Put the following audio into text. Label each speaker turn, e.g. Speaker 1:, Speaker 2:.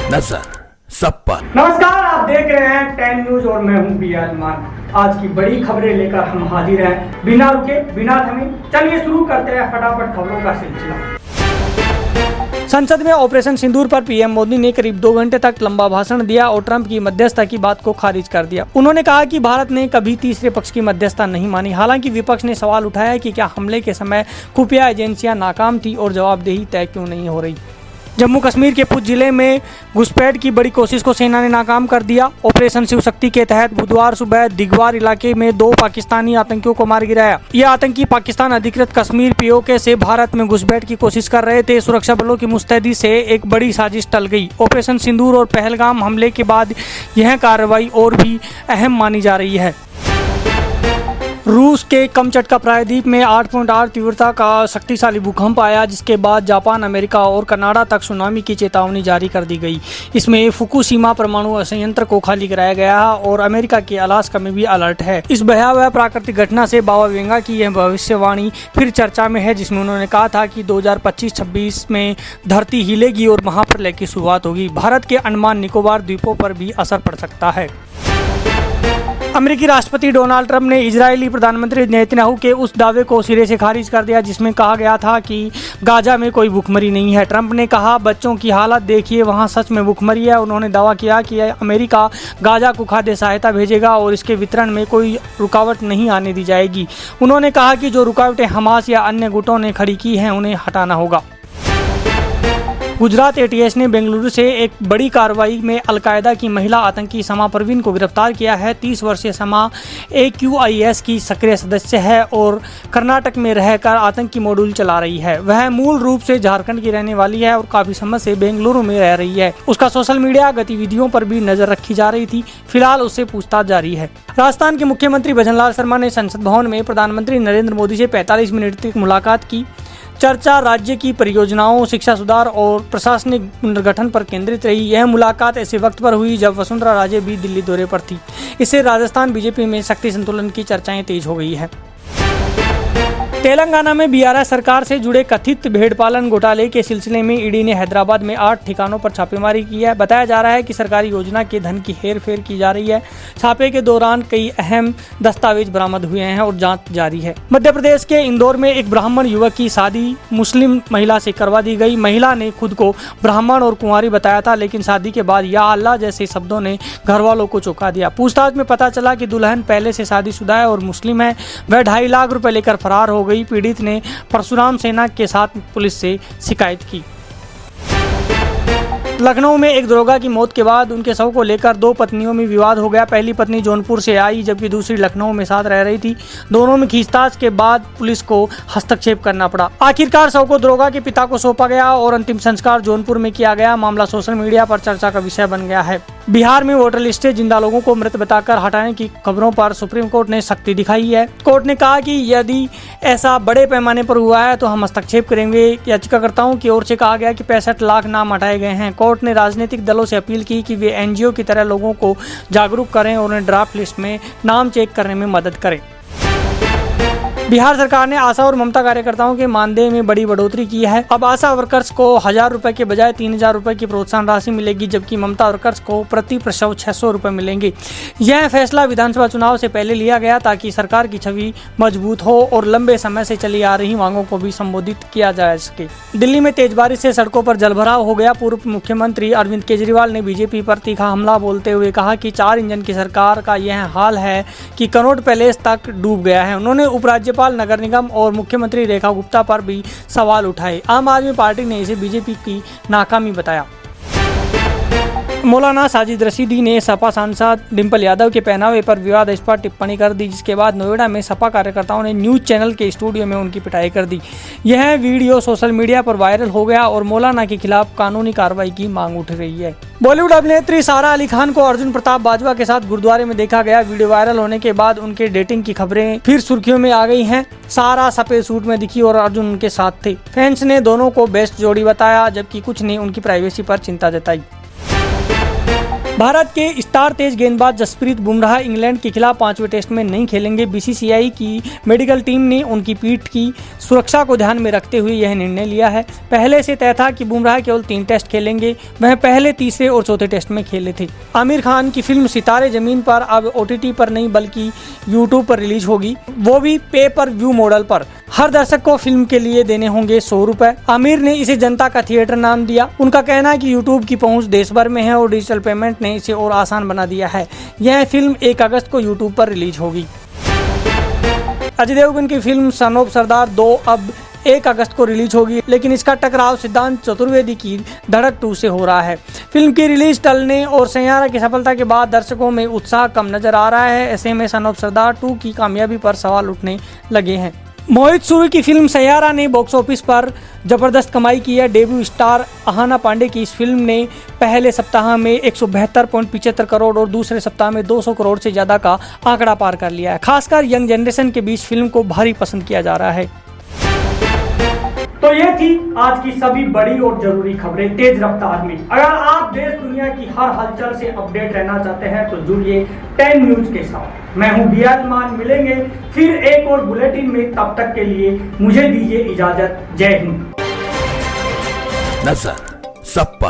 Speaker 1: नमस्कार, आप देख रहे हैं 10 न्यूज और मैं हूं बियाजमान। आज की बड़ी खबरें लेकर हम हाजिर हैं, बिना रुके बिना थमे। चलिए शुरू करते हैं फटाफट खबरों का सिलसिला। संसद में ऑपरेशन सिंदूर पर पीएम मोदी ने करीब 2 घंटे तक लंबा भाषण दिया और ट्रंप की मध्यस्थता की बात को खारिज कर दिया। उन्होंने कहा कि भारत ने कभी तीसरे पक्ष की मध्यस्थता नहीं मानी। हालांकि विपक्ष ने सवाल उठाया कि क्या हमले के समय खुफिया एजेंसियां नाकाम थी और जवाबदेही तय क्यों नहीं हो रही। जम्मू कश्मीर के पुंछ जिले में घुसपैठ की बड़ी कोशिश को सेना ने नाकाम कर दिया। ऑपरेशन शिव शक्ति के तहत बुधवार सुबह दिगवार इलाके में 2 पाकिस्तानी आतंकियों को मार गिराया। ये आतंकी पाकिस्तान अधिकृत कश्मीर पीओके से भारत में घुसपैठ की कोशिश कर रहे थे। सुरक्षा बलों की मुस्तैदी से एक बड़ी साजिश टल गई। ऑपरेशन सिंदूर और पहलगाम हमले के बाद यह कार्रवाई और भी अहम मानी जा रही है। रूस के कमचटका प्रायद्वीप में 8.8 तीव्रता का शक्तिशाली भूकंप आया, जिसके बाद जापान, अमेरिका और कनाडा तक सुनामी की चेतावनी जारी कर दी गई। इसमें फुकुशिमा परमाणु संयंत्र को खाली कराया गया और अमेरिका के अलास्का में भी अलर्ट है। इस भयावह प्राकृतिक घटना से बाबा वेंगा की यह भविष्यवाणी फिर चर्चा में है, जिसमें उन्होंने कहा था कि 2025-26 में धरती हिलेगी और महाप्रलय की शुरुआत होगी। भारत के अंडमान निकोबार द्वीपों पर भी असर पड़ सकता है। अमेरिकी राष्ट्रपति डोनाल्ड ट्रंप ने इजरायली प्रधानमंत्री नेतन्याहू के उस दावे को सिरे से खारिज कर दिया जिसमें कहा गया था कि गाजा में कोई भूखमरी नहीं है। ट्रंप ने कहा, बच्चों की हालत देखिए, वहां सच में भूखमरी है। उन्होंने दावा किया कि अमेरिका गाजा को खाद्य सहायता भेजेगा और इसके वितरण में कोई रुकावट नहीं आने दी जाएगी। उन्होंने कहा कि जो रुकावटें हमास या अन्य गुटों ने खड़ी की हैं उन्हें हटाना होगा। गुजरात एटीएस ने बेंगलुरु से एक बड़ी कार्रवाई में अलकायदा की महिला आतंकी समा परवीन को गिरफ्तार किया है। 30 वर्षीय समा AQIS की सक्रिय सदस्य है और कर्नाटक में रहकर आतंकी मॉड्यूल चला रही है। वह मूल रूप से झारखंड की रहने वाली है और काफी समय से बेंगलुरु में रह रही है। उसका सोशल मीडिया गतिविधियों पर भी नजर रखी जा रही थी। फिलहाल उससे पूछताछ जारी है। राजस्थान के मुख्यमंत्री भजनलाल शर्मा ने संसद भवन में प्रधानमंत्री नरेंद्र मोदी से 45 मिनट तक मुलाकात की। चर्चा राज्य की परियोजनाओं, शिक्षा सुधार और प्रशासनिक पुनर्गठन पर केंद्रित रही। यह मुलाकात ऐसे वक्त पर हुई जब वसुंधरा राजे भी दिल्ली दौरे पर थी। इससे राजस्थान बीजेपी में शक्ति संतुलन की चर्चाएं तेज हो गई है। तेलंगाना में बीआरएस सरकार से जुड़े कथित भेड़ पालन घोटाले के सिलसिले में ईडी ने हैदराबाद में 8 ठिकानों पर छापेमारी की है। बताया जा रहा है कि सरकारी योजना के धन की हेरफेर की जा रही है। छापे के दौरान कई अहम दस्तावेज बरामद हुए हैं और जांच जारी है। मध्य प्रदेश के इंदौर में एक ब्राह्मण युवक की शादी मुस्लिम महिला से करवा दी गई। महिला ने खुद को ब्राह्मण और कुंवारी बताया था, लेकिन शादी के बाद या अल्लाह जैसे शब्दों ने घर वालों को चौंका दिया। पूछताछ में पता चला कि दुल्हन पहले से शादीशुदा है और मुस्लिम है। वह 2.5 लाख रुपए लेकर फरार हो गई। पीड़ित ने परशुराम सेना के साथ पुलिस से शिकायत की। लखनऊ में एक दरोगा की मौत के बाद उनके शव को लेकर 2 पत्नियों में विवाद हो गया। पहली पत्नी जौनपुर से आई जबकि दूसरी लखनऊ में साथ रह रही थी। दोनों में खींचतान के बाद पुलिस को हस्तक्षेप करना पड़ा। आखिरकार शव को दरोगा के पिता को सौंपा गया और अंतिम संस्कार जौनपुर में किया गया। मामला सोशल मीडिया पर चर्चा का विषय बन गया है। बिहार में वोटर लिस्ट से जिंदा लोगों को मृत बताकर हटाने की खबरों पर सुप्रीम कोर्ट ने सख्ती दिखाई है। कोर्ट ने कहा कि यदि ऐसा बड़े पैमाने पर हुआ है तो हम हस्तक्षेप करेंगे। याचिकाकर्ताओं की ओर से कहा गया कि 65 लाख नाम हटाए गए हैं। कोर्ट ने राजनीतिक दलों से अपील की कि वे एनजीओ की तरह लोगों को जागरूक करें और उन्हें ड्राफ्ट लिस्ट में नाम चेक करने में मदद करें। बिहार सरकार ने आशा और ममता कार्यकर्ताओं के मानदेय में बड़ी बढ़ोतरी की है। अब आशा वर्कर्स को 1000 रुपए के बजाय 3000 रुपए की प्रोत्साहन राशि मिलेगी, जबकि ममता वर्कर्स को प्रति प्रसव 600 रुपए मिलेंगे। यह फैसला विधानसभा चुनाव से पहले लिया गया ताकि सरकार की छवि मजबूत हो और लंबे समय से चली आ रही मांगों को भी संबोधित किया जा सके। दिल्ली में तेज बारिश से सड़कों पर जलभराव हो गया। पूर्व मुख्यमंत्री अरविंद केजरीवाल ने बीजेपी पर तीखा हमला बोलते हुए कहा कि 4 इंजन की सरकार का यह हाल है कि कनॉट पैलेस तक डूब गया है। उन्होंने उपराज्यपाल, नगर निगम और मुख्यमंत्री रेखा गुप्ता पर भी सवाल उठाए। आम आदमी पार्टी ने इसे बीजेपी की नाकामी बताया। मौलाना साजिद रशीदी ने सपा सांसद डिंपल यादव के पहनावे पर विवादास्पद टिप्पणी कर दी, जिसके बाद नोएडा में सपा कार्यकर्ताओं ने न्यूज चैनल के स्टूडियो में उनकी पिटाई कर दी। यह वीडियो सोशल मीडिया पर वायरल हो गया और मौलाना के खिलाफ कानूनी कार्रवाई की मांग उठ रही है। बॉलीवुड अभिनेत्री सारा अली खान को अर्जुन प्रताप बाजवा के साथ गुरुद्वारे में देखा गया। वीडियो वायरल होने के बाद उनके डेटिंग की खबरें फिर सुर्खियों में आ गई हैं। सारा सफेद सूट में दिखी और अर्जुन उनके साथ थे। फैंस ने दोनों को बेस्ट जोड़ी बताया, जबकि कुछ ने उनकी प्राइवेसी पर चिंता जताई। भारत के स्टार तेज गेंदबाज जसप्रीत बुमराह इंग्लैंड के खिलाफ 5वें टेस्ट में नहीं खेलेंगे। बीसीसीआई की मेडिकल टीम ने उनकी पीठ की सुरक्षा को ध्यान में रखते हुए यह निर्णय लिया है। पहले से तय था कि बुमराह केवल 3 टेस्ट खेलेंगे। वह पहले, तीसरे और चौथे टेस्ट में खेले थे। आमिर खान की फिल्म सितारे जमीन पर अब OTT पर नहीं बल्कि यूट्यूब पर रिलीज होगी, वो भी पे पर व्यू मॉडल पर। हर दर्शक को फिल्म के लिए देने होंगे 100 रुपए। आमिर ने इसे जनता का थिएटर नाम दिया। उनका कहना है कि यूट्यूब की पहुंच देश भर में है और डिजिटल पेमेंट ने इसे और आसान बना दिया है। यह फिल्म 1 अगस्त को यूट्यूब पर रिलीज होगी। अजय देवगन की फिल्म सन ऑफ सरदार 2 अब 1 अगस्त को रिलीज होगी, लेकिन इसका टकराव सिद्धांत चतुर्वेदी की धड़क 2 से हो रहा है। फिल्म की रिलीज टलने और सैयारा की सफलता के बाद दर्शकों में उत्साह कम नजर आ रहा है। ऐसे में सन ऑफ सरदार 2 की कामयाबी पर सवाल उठने लगे हैं। मोहित सूरी की फिल्म सैयारा ने बॉक्स ऑफिस पर जबरदस्त कमाई की है। डेब्यू स्टार अहाना पांडे की इस फिल्म ने पहले सप्ताह में 172.75 करोड़ और दूसरे सप्ताह में 200 करोड़ से ज्यादा का आंकड़ा पार कर लिया है। खासकर यंग जनरेशन के बीच फिल्म को भारी पसंद किया जा रहा है। तो ये थी आज की सभी बड़ी और जरूरी खबरें तेज रफ्तार में। अगर आप देश दुनिया की हर हलचल से अपडेट रहना चाहते हैं तो जुड़िए 10 न्यूज के साथ। मैं हूं बियाजमान, मिलेंगे फिर एक और बुलेटिन में। तब तक के लिए मुझे दीजिए इजाजत। जय हिंद।
Speaker 2: नजर सब पर।